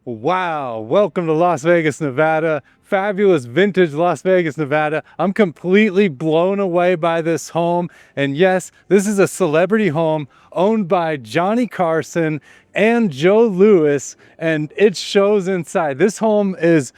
Wow, welcome to Las Vegas, Nevada. Fabulous vintage Las Vegas, Nevada. I'm completely blown away by this home. And yes, this is a celebrity home owned by Johnny Carson and Joe Louis, and it shows inside. This home is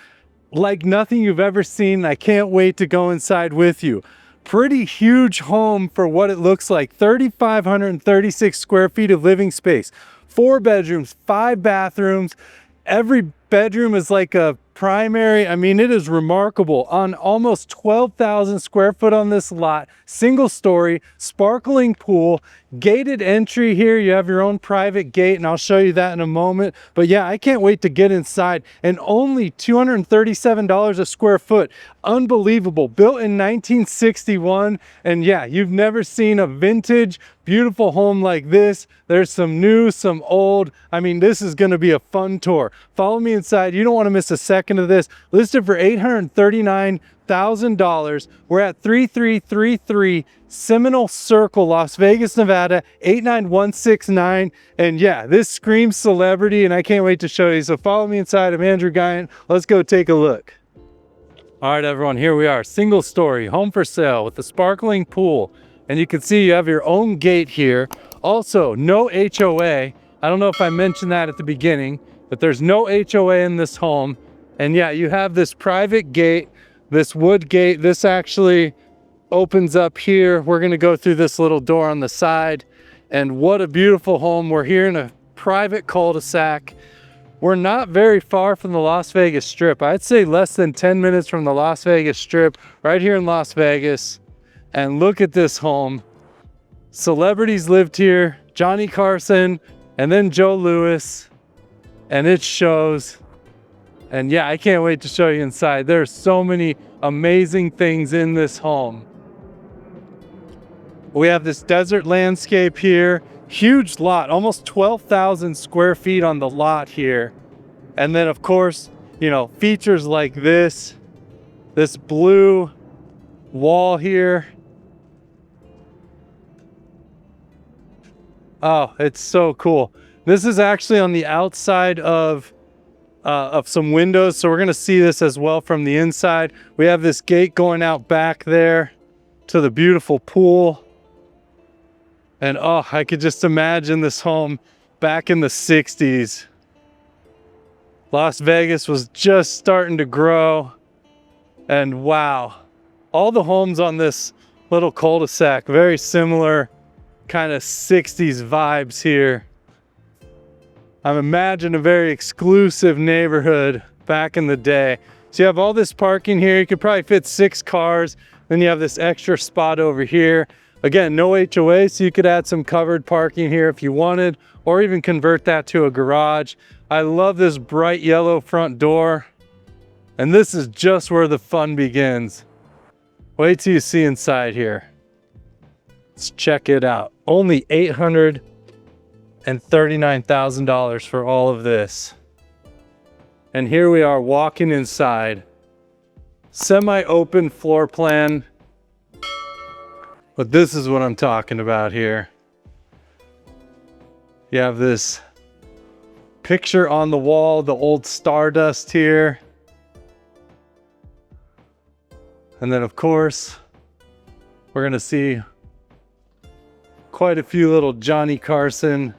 like nothing you've ever seen. I can't wait to go inside with you. Pretty huge home for what it looks like. 3,536 square feet of living space, 4 bedrooms, 5 bathrooms. Every bedroom is like a primary. I mean, it is remarkable. On almost 12,000 square foot on this lot, single story, sparkling pool, gated entry here. You have your own private gate, and I'll show you that in a moment. But yeah, I can't wait to get inside. And only $237 a square foot. Unbelievable. Built in 1961. And yeah, you've never seen a vintage, beautiful home like this. There's some new, some old. I mean, this is going to be a fun tour. Follow me inside. You don't want to miss a second of this. Listed for $839,000. We're at 3333 Seminole Circle, Las Vegas, Nevada, 89169. And yeah, this screams celebrity, and I can't wait to show you. So follow me inside. I'm Andrew Guiant. Let's go take a look. All right, everyone, here we are. Single story, home for sale with a sparkling pool. And you can see you have your own gate here. Also, no HOA. I don't know if I mentioned that at the beginning, but there's no HOA in this home. And yeah, you have this private gate, this wood gate. This actually opens up here. We're gonna go through this little door on the side. And what a beautiful home. We're here in a private cul-de-sac. We're not very far from the Las Vegas Strip. I'd say less than 10 minutes from the Las Vegas Strip, right here in Las Vegas. And look at this home. Celebrities lived here, Johnny Carson, and then Joe Louis, and it shows. And yeah, I can't wait to show you inside. There's so many amazing things in this home. We have this desert landscape here, huge lot, almost 12,000 square feet on the lot here. And then of course, you know, features like this blue wall here. Oh, it's so cool. This is actually on the outside of some windows, so we're gonna see this as well from the inside. We have this gate going out back there to the beautiful pool. And oh, I could just imagine this home back in the 60s. Las Vegas was just starting to grow. And wow, all the homes on this little cul-de-sac, very similar kind of 60s vibes here. I imagine a very exclusive neighborhood back in the day. So you have all this parking here. You could probably fit 6 cars. Then you have this extra spot over here. Again, no HOA, so you could add some covered parking here if you wanted, or even convert that to a garage. I love this bright yellow front door. And this is just where the fun begins. Wait till you see inside here. Let's check it out. Only $839,000 for all of this. And here we are walking inside. Semi-open floor plan. But this is what I'm talking about here. You have this picture on the wall, the old Stardust here. And then of course, we're gonna see quite a few little Johnny Carson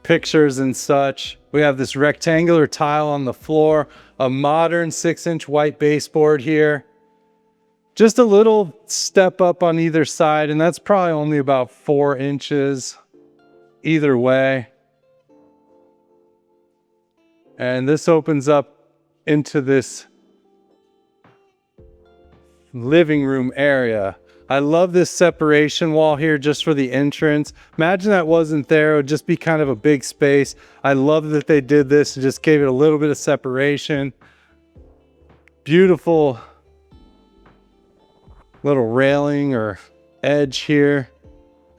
pictures and such. We have this rectangular tile on the floor, a modern 6-inch white baseboard here. Just a little step up on either side, and that's probably only about 4 inches either way. And this opens up into this living room area. I love this separation wall here just for the entrance. Imagine that wasn't there. It would just be kind of a big space. I love that they did this and just gave it a little bit of separation. Beautiful little railing or edge here.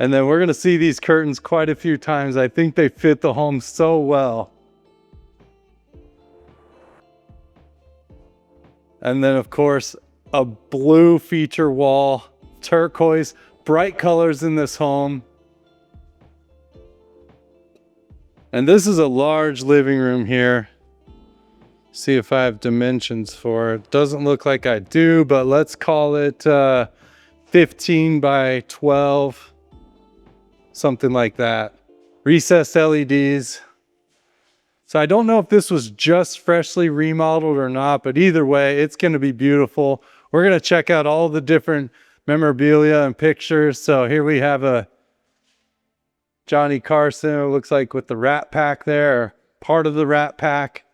And then we're gonna see these curtains quite a few times. I think they fit the home so well. And then of course, a blue feature wall, turquoise, bright colors in this home. And this is a large living room here. See if I have dimensions for it. Doesn't look like I do, but let's call it 15 by 12. Something like that. Recessed LEDs. So I don't know if this was just freshly remodeled or not, but either way, it's going to be beautiful. We're going to check out all the different memorabilia and pictures. So here we have a Johnny Carson, it looks like, with the Rat Pack there, or part of the Rat Pack.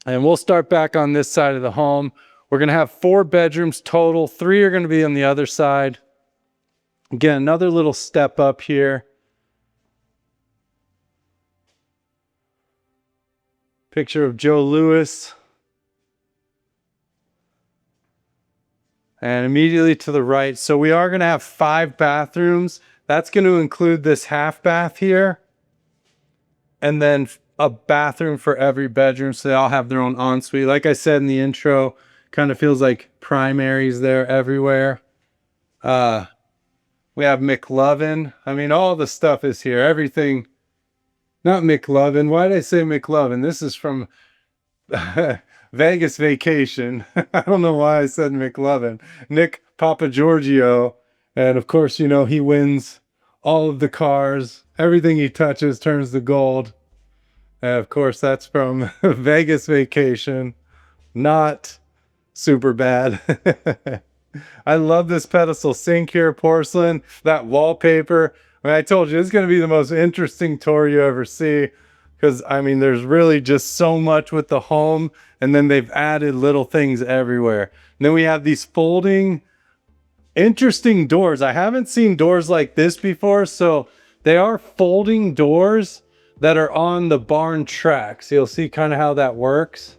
And we'll start back on this side of the home. We're going to have 4 bedrooms total. 3 are going to be on the other side. Again, another little step up here. Picture of Joe Louis. And immediately to the right, so we are going to have 5 bathrooms. That's going to include this half bath here. And then a bathroom for every bedroom, so they all have their own ensuite. Like I said in the intro, kind of feels like primaries there everywhere. We have McLovin. I mean, all the stuff is here. Everything. Not McLovin. Why did I say McLovin? This is from Vegas Vacation. I don't know why I said McLovin. Nick Papagiorgio. And of course, you know, he wins all of the cars. Everything he touches turns to gold. And of course, that's from Vegas Vacation. Not super bad. I love this pedestal sink here, porcelain. That wallpaper. I mean, I told you, this is going to be the most interesting tour you ever see. Because, I mean, there's really just so much with the home. And then they've added little things everywhere. And then we have these folding, interesting doors. I haven't seen doors like this before. So they are folding doors that are on the barn tracks. You'll see kind of how that works.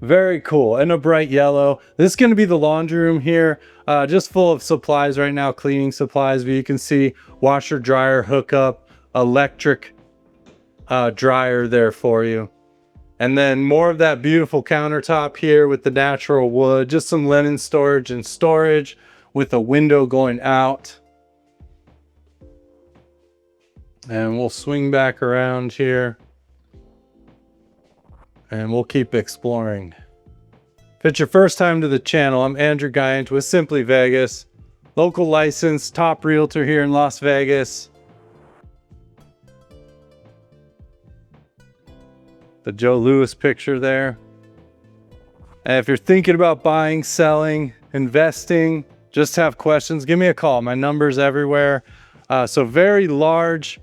Very cool. And a bright yellow. This is going to be the laundry room here. Just full of supplies right now, cleaning supplies. But you can see washer, dryer, hookup, electric dryer there for you. And then more of that beautiful countertop here with the natural wood. Just some linen storage and storage with a window going out. And we'll swing back around here. And we'll keep exploring. If it's your first time to the channel, I'm Andrew Guiant with Simply Vegas. Local licensed top realtor here in Las Vegas. The Joe Louis picture there. And if you're thinking about buying, selling, investing, just have questions, give me a call. My number's everywhere. So very large.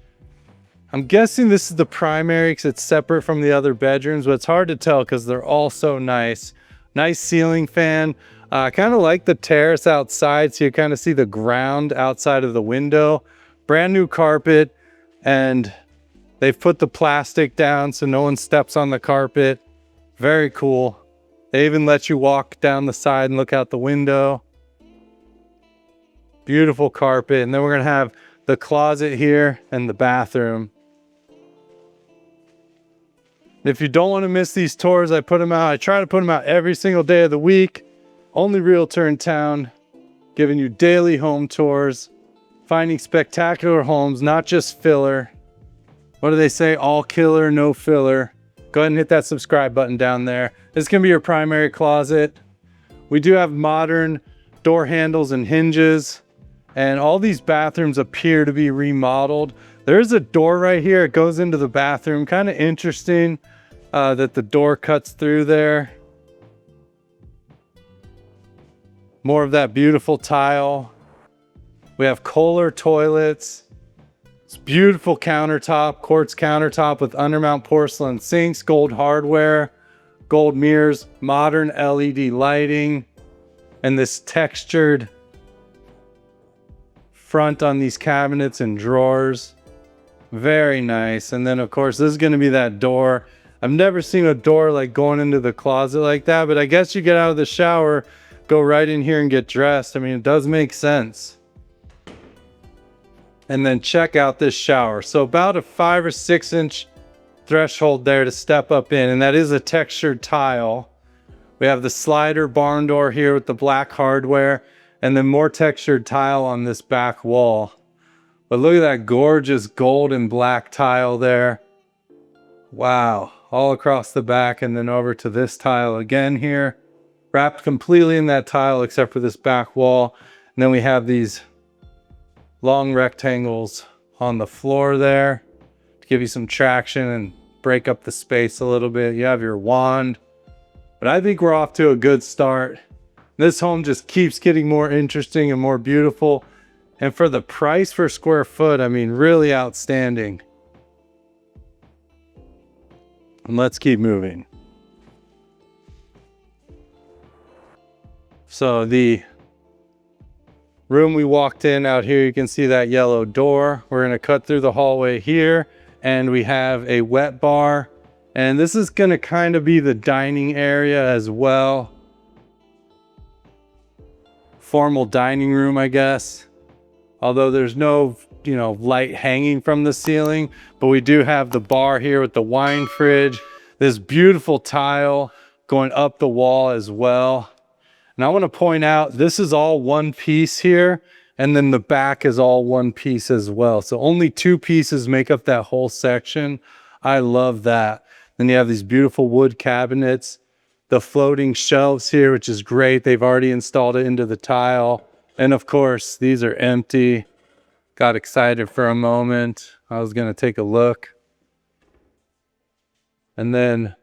I'm guessing this is the primary because it's separate from the other bedrooms, but it's hard to tell because they're all so nice. Nice ceiling fan. Kind of like the terrace outside, so you kind of see the ground outside of the window. Brand new carpet, and they've put the plastic down so no one steps on the carpet. Very cool. They even let you walk down the side and look out the window. Beautiful carpet. And then we're going to have the closet here and the bathroom. If you don't want to miss these tours, I put them out. I try to put them out every single day of the week. Only realtor in town, giving you daily home tours, finding spectacular homes, not just filler. What do they say? All killer, no filler. Go ahead and hit that subscribe button down there. This can be your primary closet. We do have modern door handles and hinges, and all these bathrooms appear to be remodeled. There's a door right here. It goes into the bathroom. Kind of interesting that the door cuts through there. More of that beautiful tile. We have Kohler toilets. It's beautiful countertop, quartz countertop with undermount porcelain sinks, gold hardware, gold mirrors, modern LED lighting, and this textured front on these cabinets and drawers. Very nice. And then of course this is going to be that door. I've never seen a door like going into the closet like that, but I guess you get out of the shower, go right in here and get dressed. I mean, it does make sense. And then check out this shower. So about a 5 or 6 inch threshold there to step up in, and that is a textured tile. We have the slider barn door here with the black hardware, and then more textured tile on this back wall. But look at that gorgeous gold and black tile there. Wow, all across the back, and then over to this tile again here. Wrapped completely in that tile except for this back wall. And then we have these long rectangles on the floor there to give you some traction and break up the space a little bit. You have your wand. But I think we're off to a good start. This home just keeps getting more interesting and more beautiful. And for the price per square foot, I mean, really outstanding. And let's keep moving. So the room we walked in out here, you can see that yellow door. We're gonna cut through the hallway here, and we have a wet bar. And this is gonna kind of be the dining area as well. Formal dining room, I guess. Although there's no, light hanging from the ceiling, but we do have the bar here with the wine fridge, this beautiful tile going up the wall as well. And I want to point out, this is all one piece here, and then the back is all one piece as well. So only two pieces make up that whole section. I love that. Then you have these beautiful wood cabinets, the floating shelves here, which is great. They've already installed it into the tile. And of course, these are empty. Got excited for a moment. I was gonna take a look. And then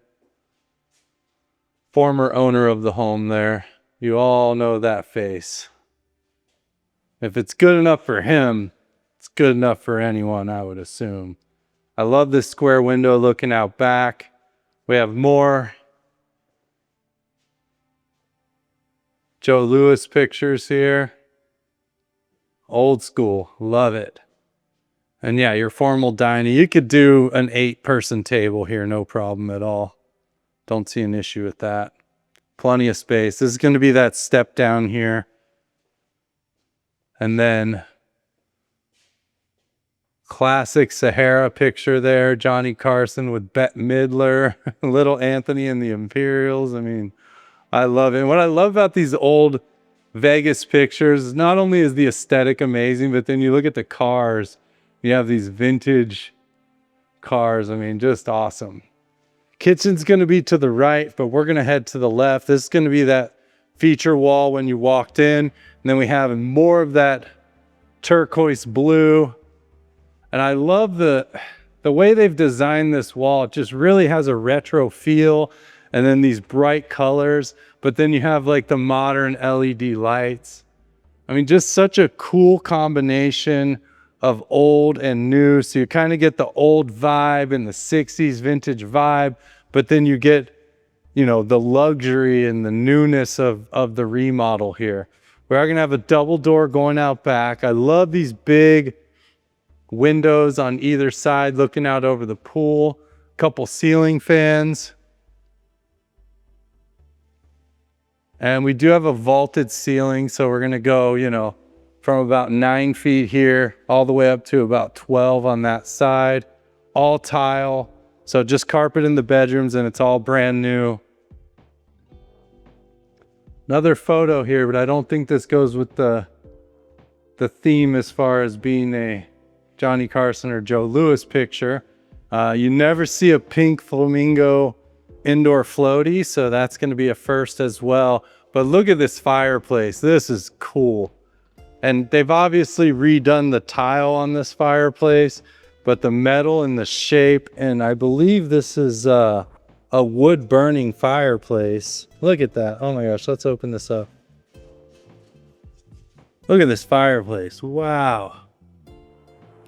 former owner of the home there. You all know that face. If it's good enough for him, it's good enough for anyone, I would assume. I love this square window looking out back. We have more Joe Louis pictures here. Old school, love it. And yeah, your formal dining. You could do an 8-person table here, no problem at all. Don't see an issue with that. Plenty of space. This is going to be that step down here. And then classic Sahara picture there. Johnny Carson with Bette Midler, little Anthony and the Imperials. I mean, I love it. And what I love about these old Vegas pictures, not only is the aesthetic amazing, but then you look at the cars. You have these vintage cars. I mean, just awesome. Kitchen's going to be to the right, but we're going to head to the left. This is going to be that feature wall when you walked in. And then we have more of that turquoise blue. And I love the way they've designed this wall. It just really has a retro feel. And then these bright colors. But then you have like the modern LED lights. I mean, just such a cool combination of old and new. So you kind of get the old vibe and the 60s vintage vibe, but then you get, the luxury and the newness of the remodel here. We are going to have a double door going out back. I love these big windows on either side looking out over the pool. Couple ceiling fans. And we do have a vaulted ceiling, so we're going to go, from about 9 feet here all the way up to about 12 on that side. All tile. So just carpet in the bedrooms, and it's all brand new. Another photo here, but I don't think this goes with the theme as far as being a Johnny Carson or Joe Louis picture. You never see a pink flamingo indoor floaty, so that's going to be a first as well. But look at this fireplace. This is cool. And they've obviously redone the tile on this fireplace, but the metal and the shape, and I believe this is a wood burning fireplace. Look at that. Oh my gosh, let's open this up. Look at this fireplace. Wow.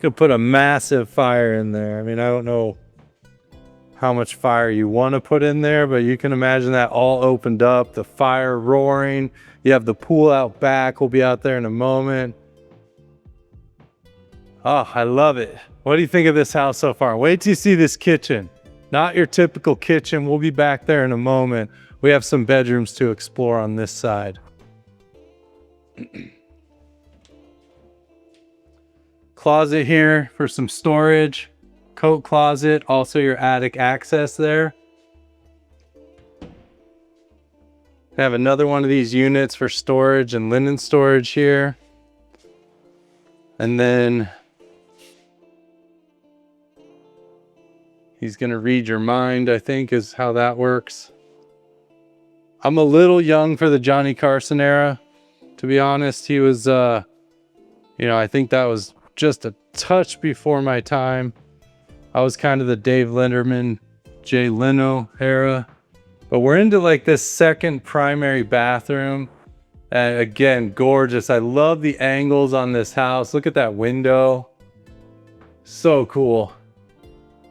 Could put a massive fire in there. I mean, I don't know how much fire you want to put in there, but you can imagine that all opened up, the fire roaring. You have the pool out back. We'll be out there in a moment. Oh, I love it. What do you think of this house so far? Wait till you see this kitchen. Not your typical kitchen. We'll be back there in a moment. We have some bedrooms to explore on this side. Closet here for some storage. Coat closet, also your attic access there. Have another one of these units for storage and linen storage here. And then He's gonna read your mind, I think, is how that works. I'm a little young for the Johnny Carson era, to be honest. He was, I think that was just a touch before my time. I was kind of the Dave Letterman, Jay Leno era. But we're into like this second primary bathroom. And again, gorgeous. I love the angles on this house. Look at that window. So cool.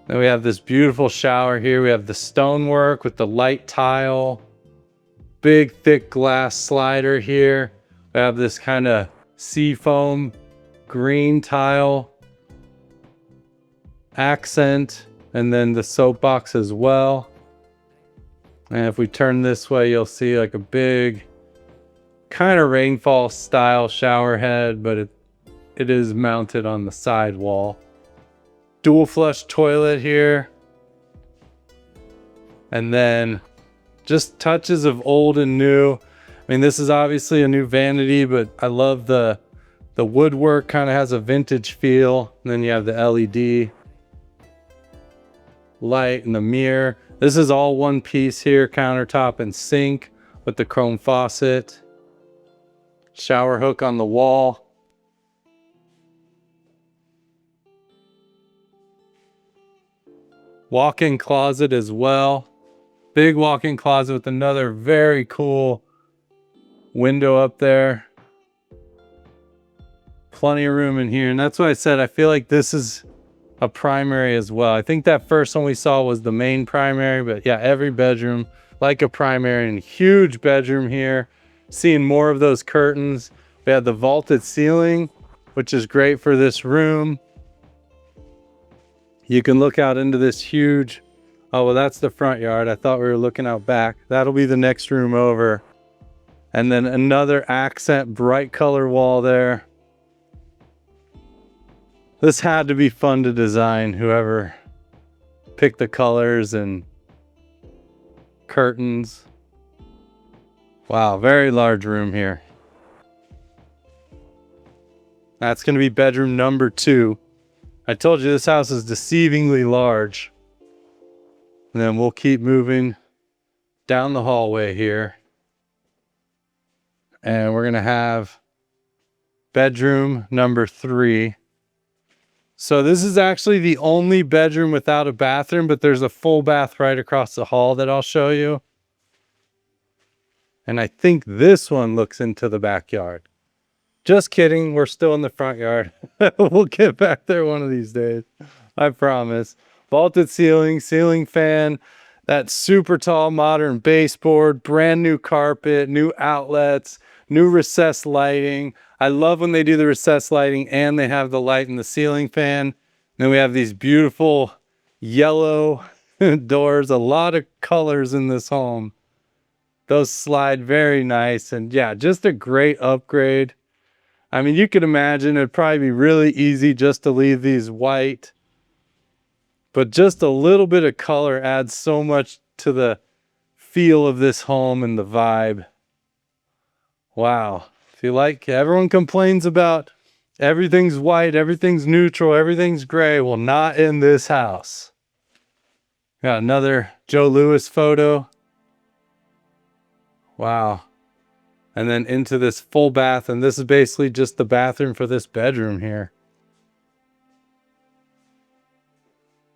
Then we have this beautiful shower here. We have the stonework with the light tile. Big thick glass slider here. We have this kind of seafoam green tile accent, and then the soapbox as well. And if we turn this way, you'll see like a big kind of rainfall style shower head, but it is mounted on the side wall. Dual flush toilet here. And then just touches of old and new. I mean, this is obviously a new vanity, but I love the woodwork, kind of has a vintage feel. And then you have the LED light and the mirror. This is all one piece here, countertop and sink with the chrome faucet. Shower hook on the wall. Walk-in closet as well. Big walk-in closet with another very cool window up there. Plenty of room in here. And that's why I said I feel like this is a primary as well. I think that first one we saw was the main primary, but yeah, every bedroom like a primary, and huge bedroom here. Seeing more of those curtains. We have the vaulted ceiling, which is great for this room. You can look out into this huge, oh, well, that's the front yard. I thought we were looking out back. That'll be the next room over. And then another accent bright color wall there. This had to be fun to design, whoever picked the colors and curtains. Wow, very large room here. That's going to be bedroom number 2. I told you this house is deceivingly large. And then we'll keep moving down the hallway here. And we're going to have bedroom number 3. So this is actually the only bedroom without a bathroom, but there's a full bath right across the hall that I'll show you. And I think this one looks into the backyard. Just kidding, we're still in the front yard. We'll get back there one of these days, I promise. Vaulted ceiling, ceiling fan, that super tall modern baseboard, brand new carpet, new outlets, new recessed lighting. I love when they do the recessed lighting and they have the light in the ceiling fan. Then we have these beautiful yellow doors, a lot of colors in this home. Those slide very nice, and yeah, just a great upgrade. I mean, you could imagine it'd probably be really easy just to leave these white, but just a little bit of color adds so much to the feel of this home and the vibe. Wow. If you like, everyone complains about everything's white, everything's neutral, everything's gray. Well, not in this house. Got another Joe Louis photo. Wow. And then into this full bath, and this is basically just the bathroom for this bedroom here.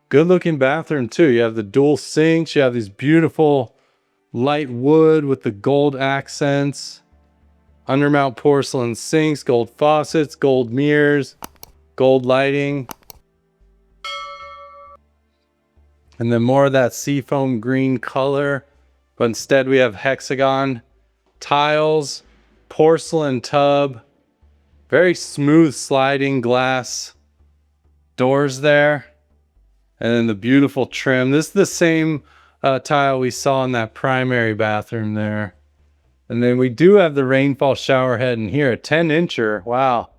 Good looking bathroom too. You have the dual sinks, you have these beautiful light wood with the gold accents, undermount porcelain sinks, gold faucets, gold mirrors, gold lighting. And then more of that seafoam green color, but instead we have hexagon tiles, porcelain tub, very smooth sliding glass doors there, and then the beautiful trim. This is the same tile we saw in that primary bathroom there. And then we do have the rainfall shower head in here, a 10-incher. Wow.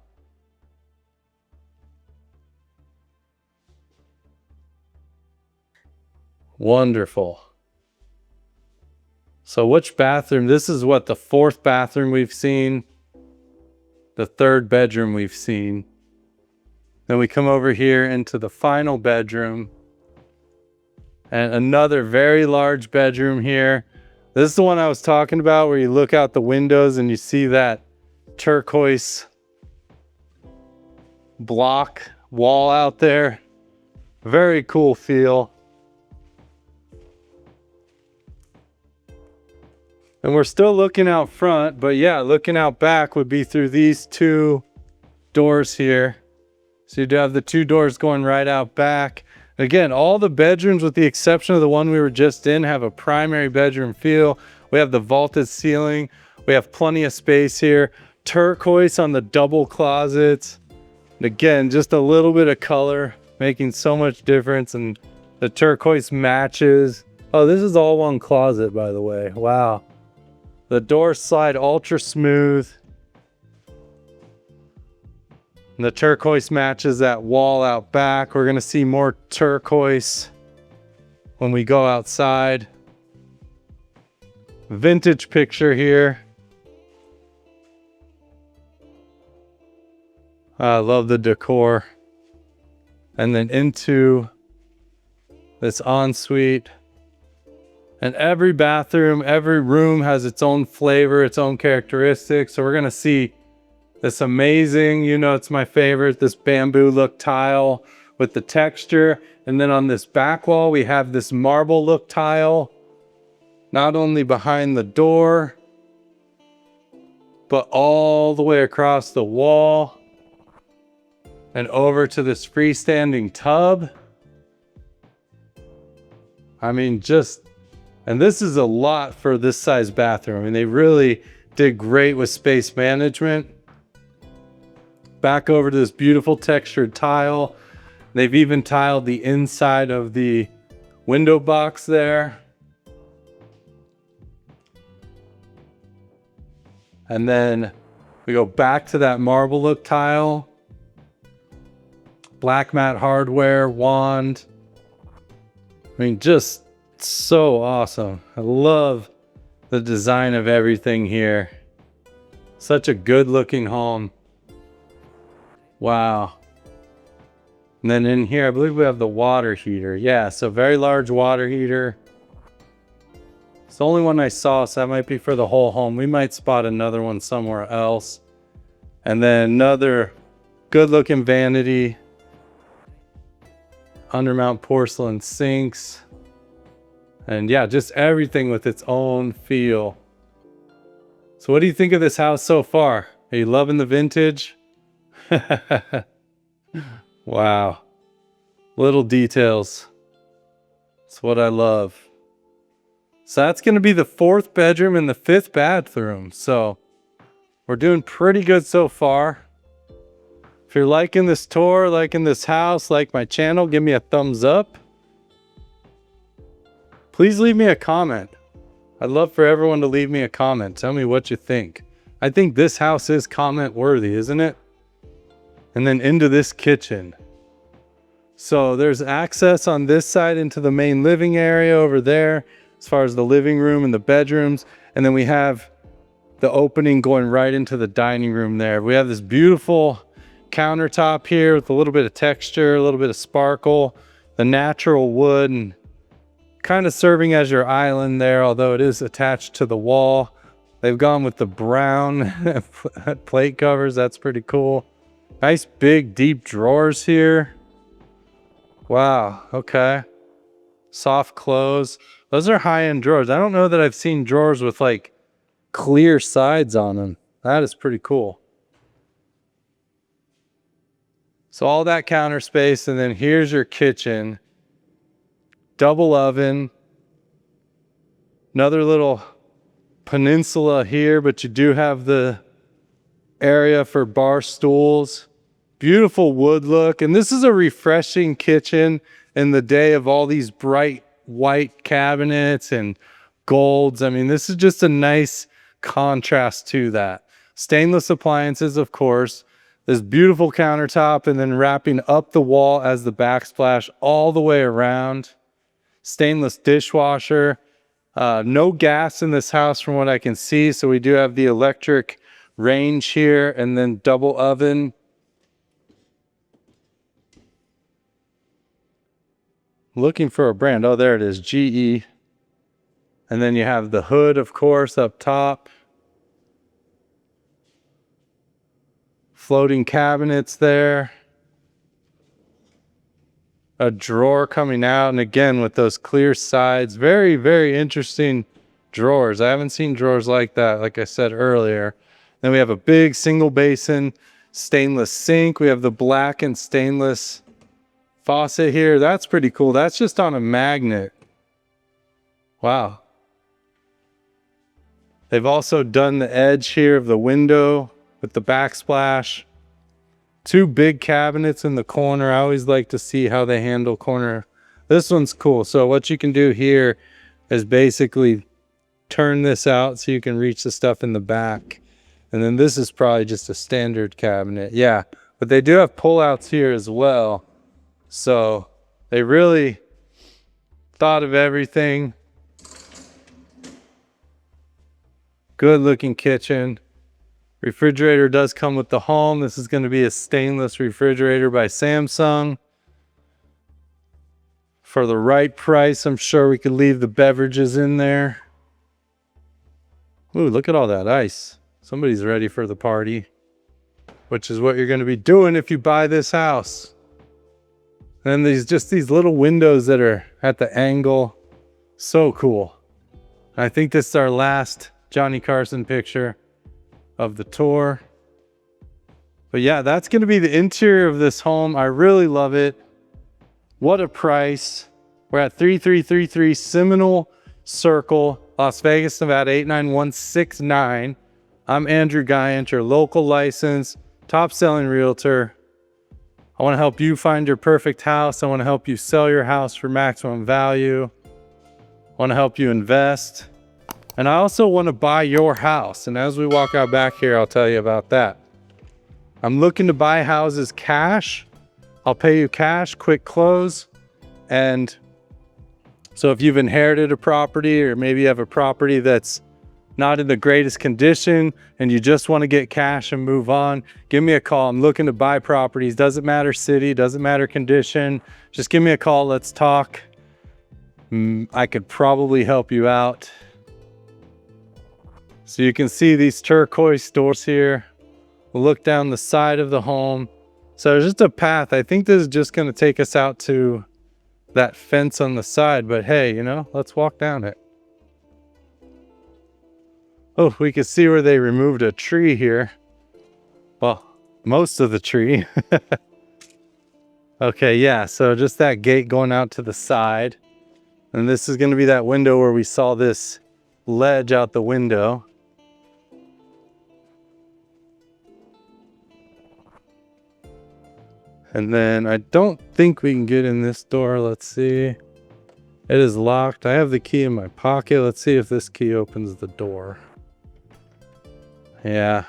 Wonderful. So which bathroom? This is what, the 4th bathroom we've seen. The 3rd bedroom we've seen. Then we come over here into the final bedroom. And another very large bedroom here. This is the one I was talking about where you look out the windows and you see that turquoise block wall out there. Very cool feel. And we're still looking out front, but yeah, looking out back would be through these two doors here. So you do have the two doors going right out back. Again, all the bedrooms with the exception of the one we were just in have a primary bedroom feel. We have the vaulted ceiling. We have plenty of space here. Turquoise on the double closets. And again, just a little bit of color making so much difference, and the turquoise matches. Oh, this is all one closet, by the way. Wow. The doors slide ultra smooth. And the turquoise matches that wall out back. We're gonna see more turquoise when we go outside. Vintage picture here. I love the decor. And then into this ensuite. And every bathroom, every room has its own flavor, its own characteristics. So we're gonna see this amazing, you know, it's my favorite, this bamboo look tile with the texture. And then on this back wall, we have this marble look tile, not only behind the door, but all the way across the wall and over to this freestanding tub. I mean, and this is a lot for this size bathroom. I mean, they really did great with space management. Back over to this beautiful textured tile. They've even tiled the inside of the window box there. And then we go back to that marble look tile. Black matte hardware, wand. I mean, just so awesome. I love the design of everything here. Such a good looking home. Wow. And then in here, I believe we have the water heater. Yeah, so very large water heater. It's the only one I saw, so that might be for the whole home. We might spot another one somewhere else. And then another good looking vanity. Undermount porcelain sinks. And yeah, just everything with its own feel. So what do you think of this house so far? Are you loving the vintage? Wow. Little details. It's what I love. So that's going to be the 4th bedroom and the 5th bathroom. So we're doing pretty good so far. If you're liking this tour, liking this house, like my channel, give me a thumbs up. Please leave me a comment. I'd love for everyone to leave me a comment. Tell me what you think. I think this house is comment worthy, isn't it? And then into this kitchen. So there's access on this side into the main living area over there, as far as the living room and the bedrooms. And then we have the opening going right into the dining room there. We have this beautiful countertop here with a little bit of texture, a little bit of sparkle, the natural wood, and kind of serving as your island there, although it is attached to the wall. They've gone with the brown plate covers. That's pretty cool. Nice big deep drawers here. Wow, okay. Soft close. Those are high-end drawers. I don't know that I've seen drawers with like clear sides on them. That is pretty cool. So all that counter space, and then here's your kitchen. Double oven. Another little peninsula here, but you do have the area for bar stools. Beautiful wood look. And this is a refreshing kitchen in the day of all these bright white cabinets and golds. I mean, this is just a nice contrast to that. Stainless appliances, of course. This beautiful countertop, and then wrapping up the wall as the backsplash all the way around. Stainless dishwasher. No gas in this house from what I can see. So we do have the electric range here, and then double oven. looking for a brand. Oh, there it is, GE. And then you have the hood, of course, up top. Floating cabinets there. A drawer coming out, and again with those clear sides. Very, very interesting drawers. I haven't seen drawers like that, like I said earlier. Then we have a big single basin stainless sink. We have the black and stainless faucet here. That's pretty cool. That's just on a magnet. Wow. They've also done the edge here of the window with the backsplash. Two big cabinets in the corner. I always like to see how they handle corner. This one's cool. So what you can do here is basically turn this out so you can reach the stuff in the back. And then this is probably just a standard cabinet. Yeah, but they do have pullouts here as well. So they really thought of everything. Good looking kitchen. Refrigerator does come with the home. This is going to be a stainless refrigerator by Samsung. For the right price, I'm sure we could leave the beverages in there. Ooh, look at all that ice. Somebody's ready for the party, which is what you're going to be doing if you buy this house. And these little windows that are at the angle. So cool. I think this is our last Johnny Carson picture of the tour. But yeah, that's going to be the interior of this home. I really love it. What a price. We're at 3333 Seminole Circle, Las Vegas, Nevada 89169. I'm Andrew Guiant, your local licensed top selling realtor. I want to help you find your perfect house. I want to help you sell your house for maximum value. I want to help you invest. And I also want to buy your house. And as we walk out back here, I'll tell you about that. I'm looking to buy houses cash. I'll pay you cash, quick close. And so if you've inherited a property, or maybe you have a property that's not in the greatest condition and you just want to get cash and move on, give me a call. I'm looking to buy properties. Doesn't matter city, doesn't matter condition. Just give me a call. Let's talk. I could probably help you out. So you can see these turquoise doors here. We'll look down the side of the home. So there's just a path. I think this is just going to take us out to that fence on the side. But hey, you know, let's walk down it. Oh, we can see where they removed a tree here. Well, most of the tree. Okay, yeah, so just that gate going out to the side. And this is going to be that window where we saw this ledge out the window. And then I don't think we can get in this door. Let's see. It is locked. I have the key in my pocket. Let's see if this key opens the door. Yeah.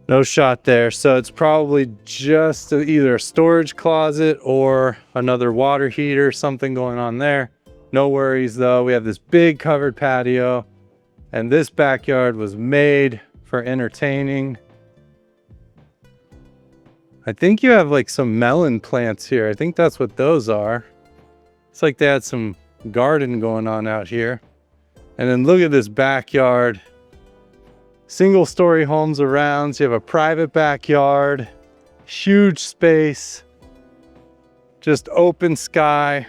No shot there. So it's probably just either a storage closet or another water heater, something going on there. No worries though. We have this big covered patio, and this backyard was made for entertaining. I think you have like some melon plants here. I think that's what those are. It's like they had some garden going on out here. And then look at this backyard. Single story homes around. So you have a private backyard, huge space, just open sky.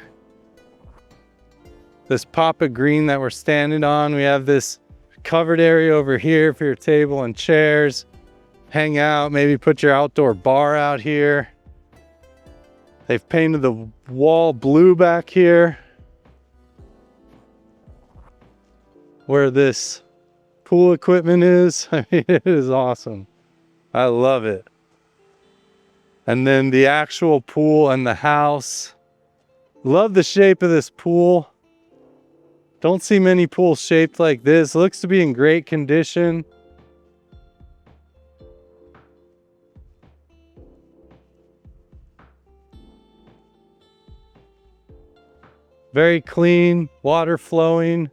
This pop of green that we're standing on. We have this covered area over here for your table and chairs. Hang out, maybe put your outdoor bar out here. They've painted the wall blue back here. Where this pool equipment is. I mean, it is awesome. I love it. And then the actual pool and the house. Love the shape of this pool. Don't see many pools shaped like this. Looks to be in great condition. Very clean, water flowing,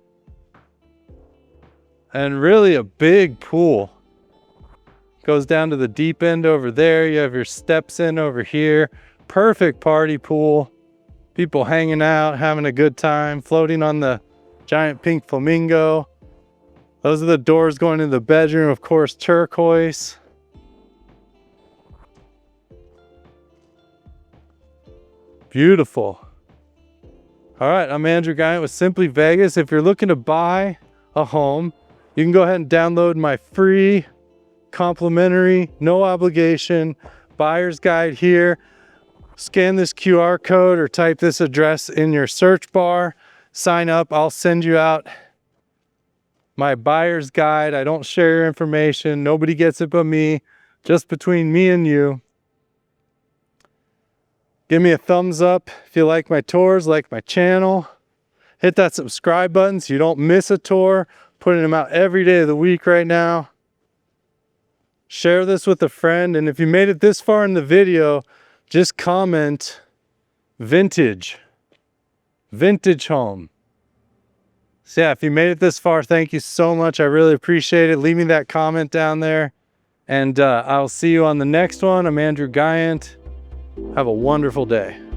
and really a big pool. Goes down to the deep end over there. You have your steps in over here. Perfect party pool. People hanging out, having a good time, floating on the giant pink flamingo. Those are the doors going into the bedroom, of course, turquoise. Beautiful. All right, I'm Andrew Guiant with Simply Vegas. If you're looking to buy a home, you can go ahead and download my free, complimentary, no obligation buyer's guide here. Scan this QR code or type this address in your search bar. Sign up. I'll send you out my buyer's guide. I don't share your information. Nobody gets it but me. Just between me and you. Give me a thumbs up if you like my tours, like my channel. Hit that subscribe button so you don't miss a tour. Putting them out every day of the week right now. Share this with a friend. And if you made it this far in the video, just comment vintage. Vintage home. So yeah, if you made it this far, thank you so much. I really appreciate it. Leave me that comment down there. And I'll see you on the next one. I'm Andrew Guiant. Have a wonderful day.